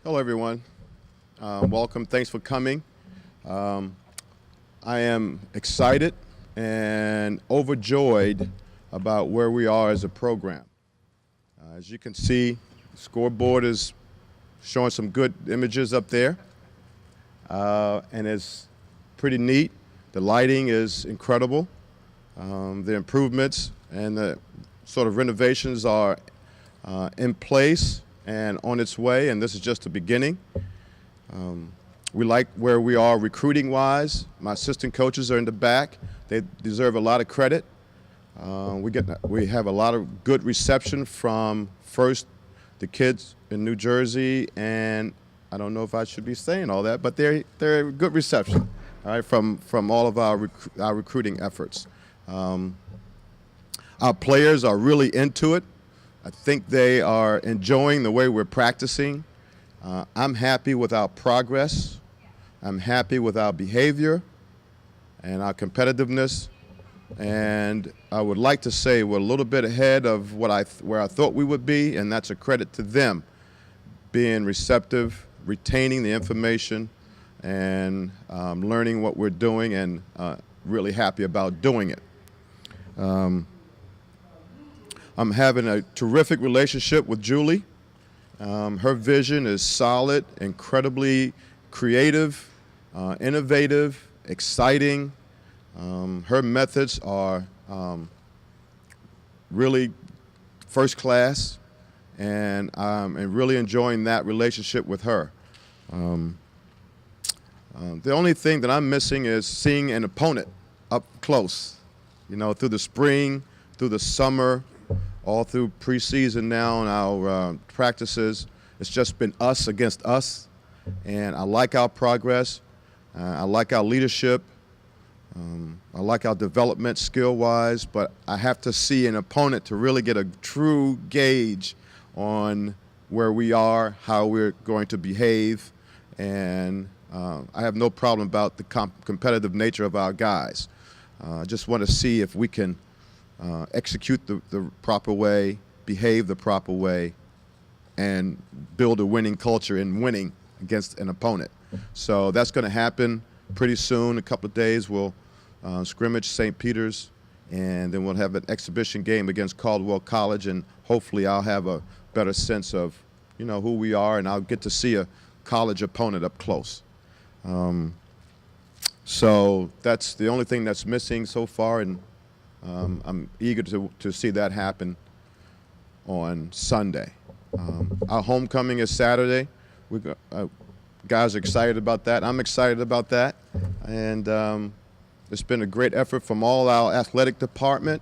Hello, everyone. Welcome. Thanks for coming. Um, I am excited and overjoyed about where we are as a program. As you can see, the scoreboard is showing some good images up there, and it's pretty neat. The lighting is incredible. The improvements and the sort of renovations are in place and on its way, and this is just the beginning. We like where we are recruiting-wise. My assistant coaches are in the back. They deserve a lot of credit. We have a lot of good reception from first the kids in New Jersey, and I don't know if I should be saying all that, but they're good reception, all right, from all of our recruiting efforts. Our players are really into it. I think they are enjoying the way we're practicing. I'm happy with our progress. I'm happy with our behavior and our competitiveness. And I would like to say we're a little bit ahead of where I thought we would be, and that's a credit to them, being receptive, retaining the information, and learning what we're doing, and really happy about doing it. I'm having a terrific relationship with Julie. Her vision is solid, incredibly creative, innovative, exciting. Her methods are really first class, and I'm really enjoying that relationship with her. The only thing that I'm missing is seeing an opponent up close, through the spring, through the summer, all through preseason now and our practices. It's just been us against us, and I like our progress. I like our leadership. I like our development skill-wise, but I have to see an opponent to really get a true gauge on where we are, how we're going to behave, and I have no problem about the competitive nature of our guys. I just want to see if we can execute the proper way, behave the proper way, and build a winning culture in winning against an opponent. So that's going to happen pretty soon. A couple of days we'll scrimmage St. Peter's, and then we'll have an exhibition game against Caldwell College, and hopefully I'll have a better sense of who we are, and I'll get to see a college opponent up close. So that's the only thing that's missing so far, and I'm eager to see that happen on Sunday. Our homecoming is Saturday. Guys are excited about that. I'm excited about that. And it's been a great effort from all our athletic department.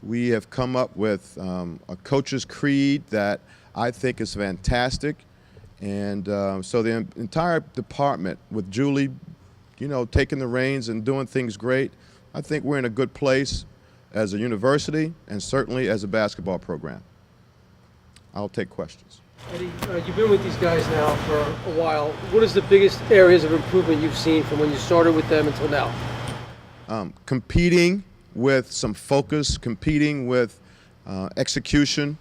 We have come up with a coach's creed that I think is fantastic. And so the entire department, with Julie, taking the reins and doing things great, I think we're in a good place as a university and certainly as a basketball program. I'll take questions. Eddie, you've been with these guys now for a while. What is the biggest areas of improvement you've seen from when you started with them until now? Competing with some focus, competing with execution,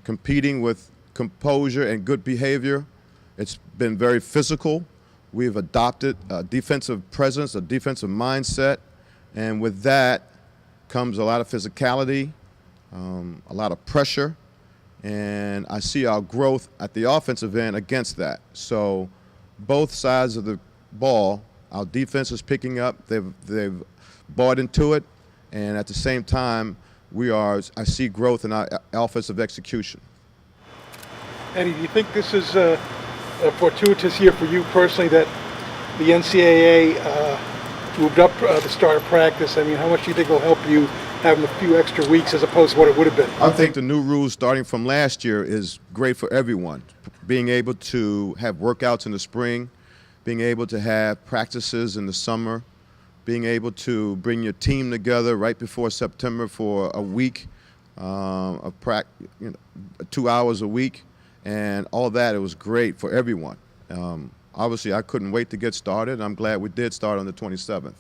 competing with composure and good behavior. It's been very physical. We've adopted a defensive presence, a defensive mindset, and with that comes a lot of physicality, a lot of pressure, and I see our growth at the offensive end against that. So both sides of the ball, our defense is picking up. They've bought into it, and at the same time, I see growth in our offensive execution. Eddie, do you think this is a fortuitous year for you personally that the NCAA moved up the start of practice? I mean, how much do you think will help you having a few extra weeks as opposed to what it would have been? I think the new rules starting from last year is great for everyone. Being able to have workouts in the spring, being able to have practices in the summer, being able to bring your team together right before September for a week of 2 hours a week, and all that, it was great for everyone. Obviously, I couldn't wait to get started. I'm glad we did start on the 27th.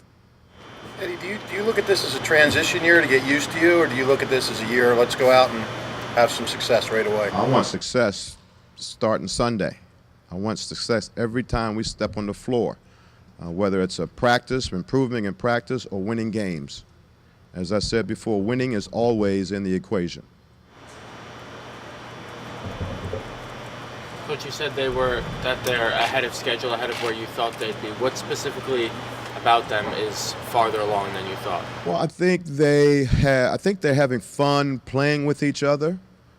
Eddie, do you look at this as a transition year to get used to you, or do you look at this as a year, let's go out and have some success right away? I want success starting Sunday. I want success every time we step on the floor, whether it's a practice, improving in practice, or winning games. As I said before, winning is always in the equation. Coach, you said that they're ahead of schedule, ahead of where you thought they'd be. What specifically about them is farther along than you thought? Well, I think they're having fun playing with each other.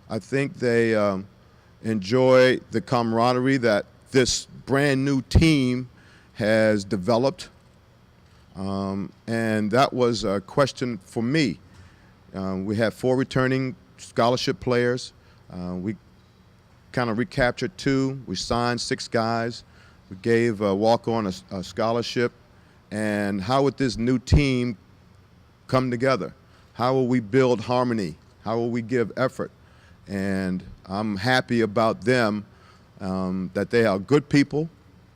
I think they enjoy the camaraderie that this brand new team has developed. And that was a question for me. We had 4 returning scholarship players. We kind of recaptured 2. We signed 6 guys. We gave a walk-on a scholarship. And how would this new team come together? How will we build harmony? How will we give effort? And I'm happy about them, that they are good people,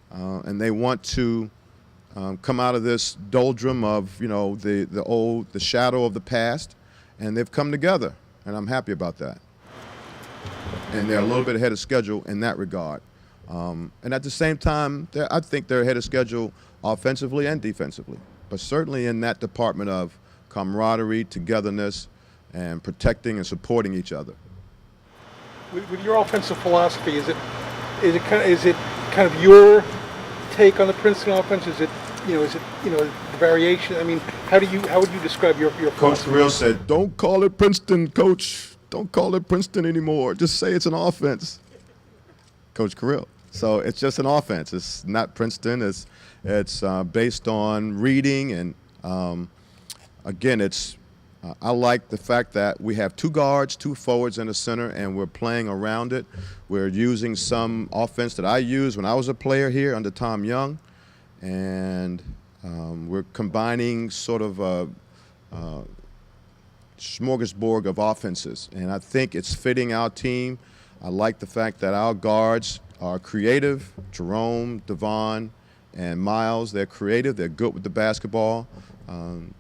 and they want to come out of this doldrum of, the shadow of the past, and they've come together, and I'm happy about that. And they're a little bit ahead of schedule in that regard. And at the same time, I think they're ahead of schedule offensively and defensively, but certainly in that department of camaraderie, togetherness, and protecting and supporting each other. With your offensive philosophy, is it kind of your take on the Princeton offense? Is it the variation? I mean, how would you describe your Coach philosophy? Carrill said, "Don't call it Princeton, Coach. Don't call it Princeton anymore. Just say it's an offense." Coach Carrill. So it's just an offense. It's not Princeton. It's based on reading, and again, I like the fact that we have 2 guards, 2 forwards, and a center, and we're playing around it. We're using some offense that I used when I was a player here under Tom Young, and we're combining sort of a smorgasbord of offenses, and I think it's fitting our team. I like the fact that our guards are creative. Jerome, Devon, and Miles, they're creative. They're good with the basketball.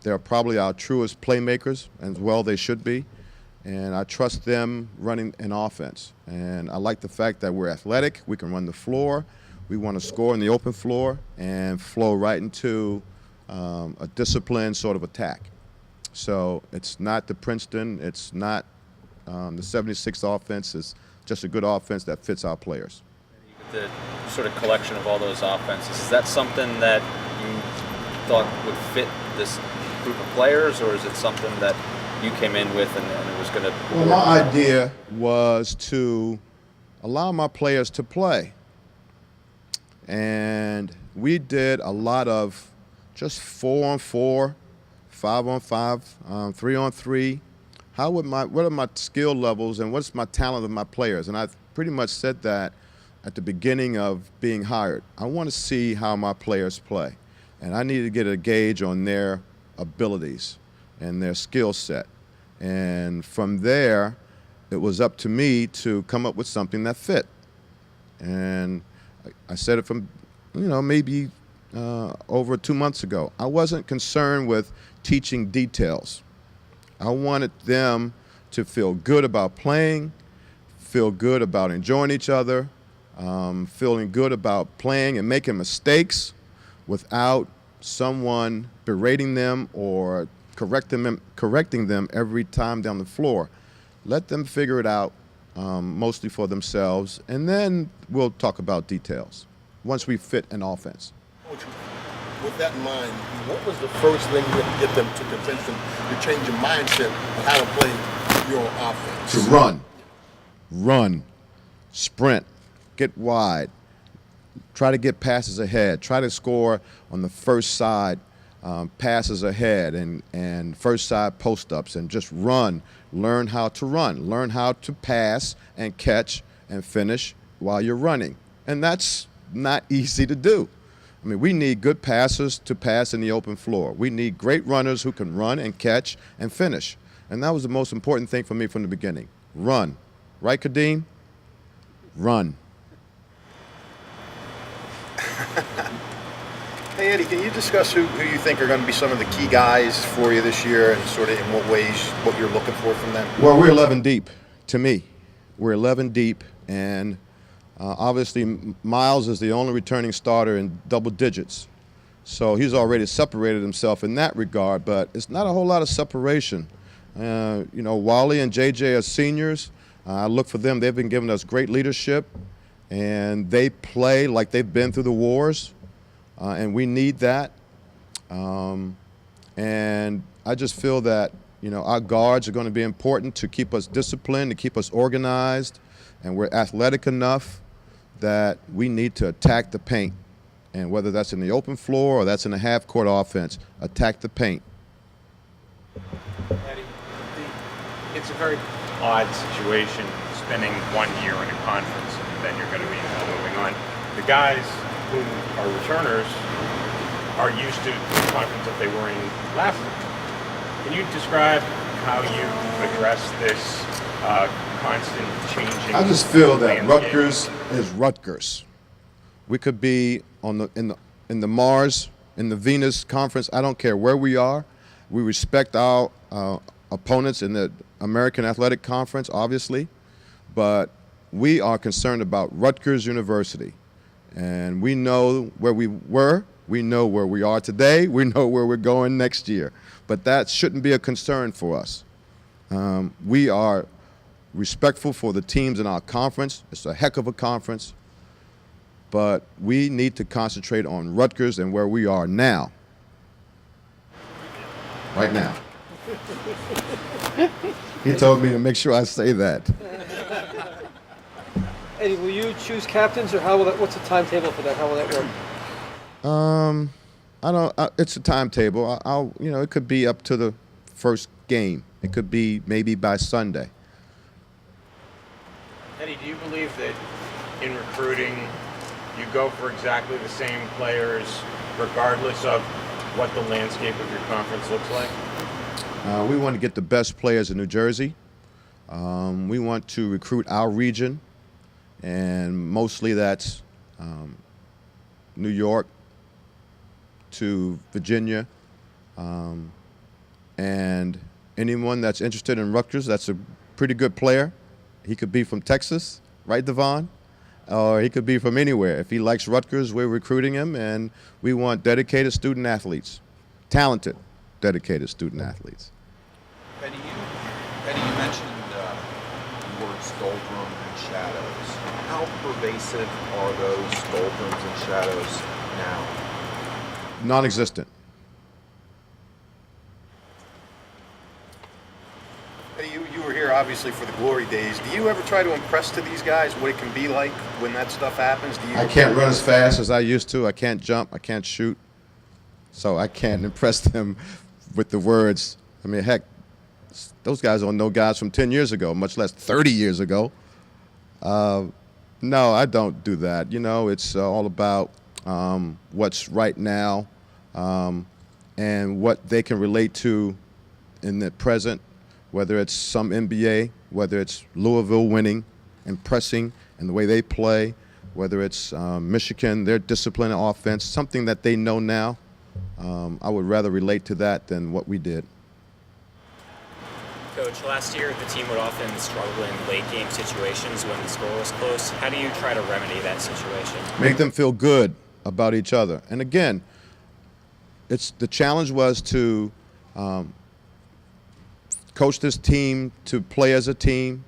They're probably our truest playmakers, as well they should be. And I trust them running an offense. And I like the fact that we're athletic. We can run the floor. We want to score in the open floor and flow right into a disciplined sort of attack. So it's not the Princeton. It's not the 76 offense. It's just a good offense that fits our players. The sort of collection of all those offenses, is that something that you thought would fit this group of players, or is it something that you came in with and it was going to Well, my idea was to allow my players to play. And we did a lot of just 4-on-4, 5-on-5, 3-on-3. What are my skill levels and what's my talent of my players? And I pretty much said that at the beginning of being hired. I want to see how my players play. And I need to get a gauge on their abilities and their skill set. And from there, it was up to me to come up with something that fit. And I said it from, maybe over 2 months ago. I wasn't concerned with teaching details. I wanted them to feel good about playing, feel good about enjoying each other, feeling good about playing and making mistakes without someone berating them or correcting them every time down the floor. Let them figure it out, mostly for themselves, and then we'll talk about details once we fit an offense. Coach, with that in mind, what was the first thing you had to get them to convince them to change your mindset on how to play your offense? To run, sprint, get wide, try to get passes ahead, try to score on the first side, passes ahead and first side post-ups, and just run. Learn how to run. Learn how to pass and catch and finish while you're running. And that's not easy to do. I mean, we need good passers to pass in the open floor. We need great runners who can run and catch and finish. And that was the most important thing for me from the beginning. Run. Right, Kadeem? Run. Hey, Eddie, can you discuss who you think are going to be some of the key guys for you this year and sort of in what ways, what you're looking for from them? Well, we're 11 deep, to me. We're 11 deep, and Obviously, Miles is the only returning starter in double digits. So he's already separated himself in that regard, but it's not a whole lot of separation. Wally and JJ are seniors. I look for them. They've been giving us great leadership, and they play like they've been through the wars, and we need that. And I just feel that, our guards are going to be important to keep us disciplined, to keep us organized, and we're athletic enough that we need to attack the paint. And whether that's in the open floor or that's in a half-court offense, attack the paint. Eddie, it's a very odd situation spending 1 year in a conference and then you're going to be moving on. The guys who are returners are used to the conference that they were in last year. Can you describe how you address this constant changing? I just feel that landscape? Rutgers is Rutgers. We could be in the Mars, in the Venus conference. I don't care where we are. We respect our opponents in the American Athletic Conference, obviously, but we are concerned about Rutgers University, and we know where we were. We know where we are today. We know where we're going next year, but that shouldn't be a concern for us. We are respectful for the teams in our conference. It's a heck of a conference. But we need to concentrate on Rutgers and where we are now. Right now. He told me to make sure I say that. Eddie, will you choose captains, or what's the timetable for that? How will that work? I don't. It's a timetable. It could be up to the first game. It could be maybe by Sunday. Eddie, do you believe that in recruiting you go for exactly the same players regardless of what the landscape of your conference looks like? We want to get the best players in New Jersey. We want to recruit our region, and mostly that's New York to Virginia. And anyone that's interested in Rutgers, that's a pretty good player. He could be from Texas, right, Devon? Or he could be from anywhere. If he likes Rutgers, we're recruiting him, and we want dedicated student athletes, talented, dedicated student athletes. Eddie, you mentioned the words doldrum and shadows. How pervasive are those doldrums and shadows now? Non-existent. Eddie, you were here obviously for the glory days. Do you ever try to impress to these guys what it can be like when that stuff happens? I can't run as fast as I used to. I can't jump. I can't shoot. So I can't impress them with the words. I mean, heck, those guys don't know guys from 10 years ago, much less 30 years ago. No, I don't do that. It's all about what's right now and what they can relate to in the present, whether it's some NBA, whether it's Louisville winning and pressing and the way they play, whether it's Michigan, their discipline and offense, something that they know now. I would rather relate to that than what we did. Coach, last year the team would often struggle in late game situations when the score was close. How do you try to remedy that situation? Make them feel good about each other. And again, the challenge was to coach this team to play as a team,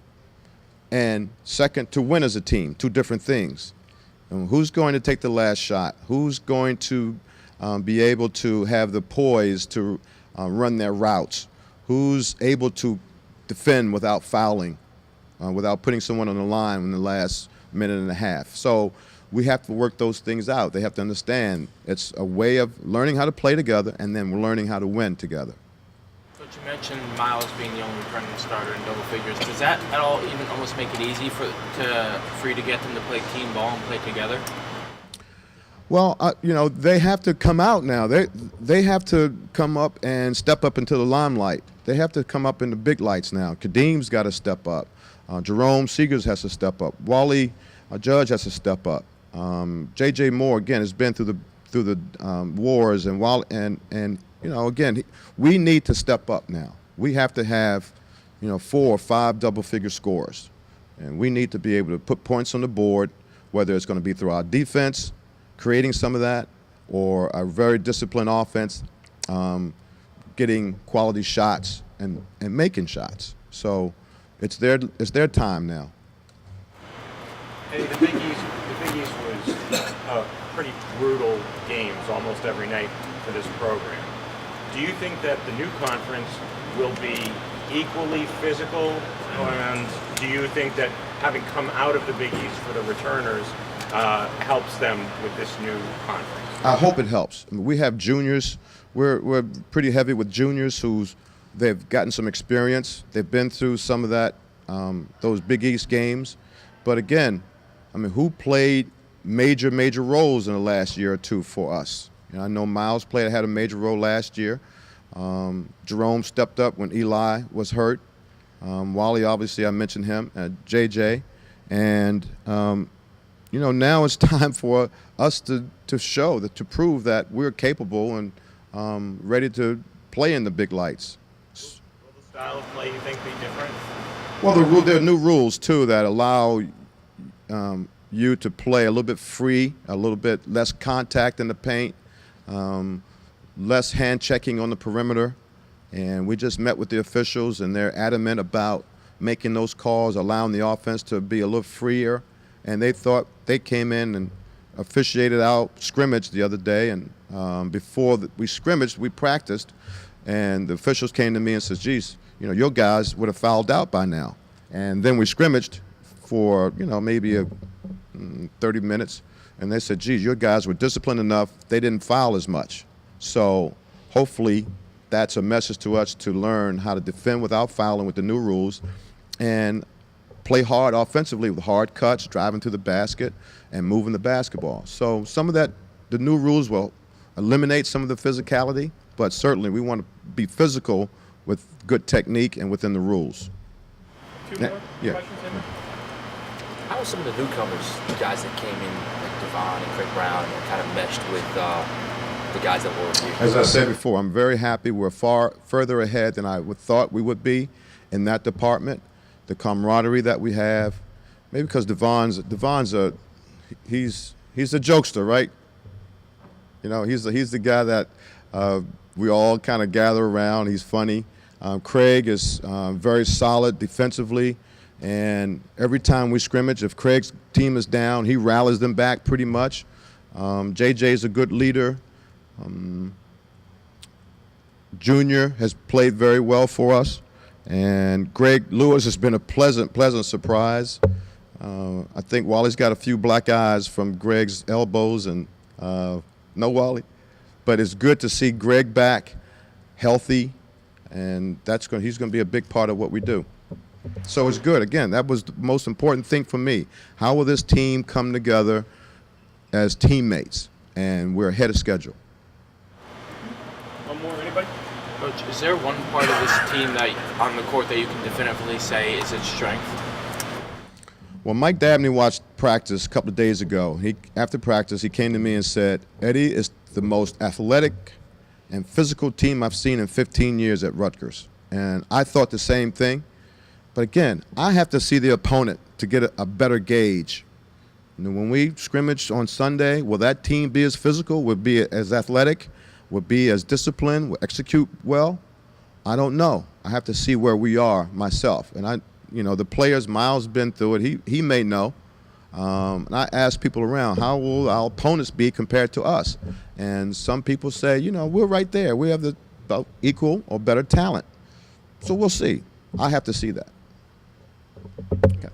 and second, to win as a team. Two different things. And who's going to take the last shot? Who's going to be able to have the poise to run their routes? Who's able to defend without fouling, without putting someone on the line in the last minute and a half? So we have to work those things out. They have to understand it's a way of learning how to play together, and then we're learning how to win together. Coach, you mentioned Miles being the only returning starter in double figures. Does that at all even almost make it easy for you to get them to play team ball and play together? Well, they have to come out now. They have to come up and step up into the limelight. They have to come up in the big lights now. Kadeem's got to step up. Jerome Seegers has to step up. Wally Judge has to step up. J.J. Moore again has been through the wars, and again, we need to step up now. We have to have 4 or 5 double-figure scores, and we need to be able to put points on the board. whether it's going to be through our defense, creating some of that, or a very disciplined offense, getting quality shots and making shots. So it's their time now. Hey, the Big East was pretty brutal games almost every night for this program. Do you think that the new conference will be equally physical, and do you think that having come out of the Big East for the returners helps them with this new conference? I hope it helps. I mean, we have juniors. We're pretty heavy with juniors they've gotten some experience. They've been through some of that, those Big East games. But again, I mean, who played major roles in the last year or two for us? You know, I know Miles had a major role last year. Jerome stepped up when Eli was hurt. Wally, obviously, I mentioned him. JJ. And, you know, now it's time for us to prove that we're capable and ready to play in the big lights. Will the style of play, you think, be different? Well, there are new rules, too, that allow you to play a little bit free, a little bit less contact in the paint, less hand checking on the perimeter. And we just met with the officials, and they're adamant about making those calls, allowing the offense to be a little freer. And they came in and officiated our scrimmage the other day. And before we scrimmaged, we practiced. And the officials came to me and said, geez, you know, your guys would have fouled out by now. And then we scrimmaged for, you know, maybe 30 minutes. And they said, geez, your guys were disciplined enough. They didn't foul as much. So hopefully that's a message to us to learn how to defend without fouling with the new rules and play hard offensively with hard cuts, driving to the basket, and moving the basketball. So some of that, the new rules will eliminate some of the physicality, but certainly we want to be physical with good technique and within the rules. Two more Yeah. questions, Henry? How are some of the newcomers, the guys that came in, like Devon and Craig Brown, kind of meshed with the guys that were here? As I said before, I'm very happy. We're far further ahead than I thought we would be in that department. The camaraderie that we have, maybe because Devon's he's a jokester, right? You know, he's the guy that we all kind of gather around. He's funny. Craig is very solid defensively, and every time we scrimmage, if Craig's team is down, he rallies them back pretty much. JJ's a good leader. Junior has played very well for us, and Greg Lewis has been a pleasant surprise. I think Wally's got a few black eyes from Greg's elbows, and no Wally, but it's good to see Greg back, healthy, and he's going to be a big part of what we do. So it's good. Again, that was the most important thing for me. How will this team come together as teammates? And we're ahead of schedule. One more, anybody? Coach, is there one part of this team that on the court that you can definitively say is its strength? Well, Mike Dabney watched practice a couple of days ago. After practice, he came to me and said, Eddie is the most athletic and physical team I've seen in 15 years at Rutgers. And I thought the same thing. But again, I have to see the opponent to get a better gauge. And when we scrimmage on Sunday, will that team be as physical, will be as athletic, will be as disciplined, will execute well? I don't know. I have to see where we are myself. And the players, Miles been through it, he may know. And I ask people around, how will our opponents be compared to us? And some people say, we're right there. We have about equal or better talent. So we'll see. I have to see that. Okay.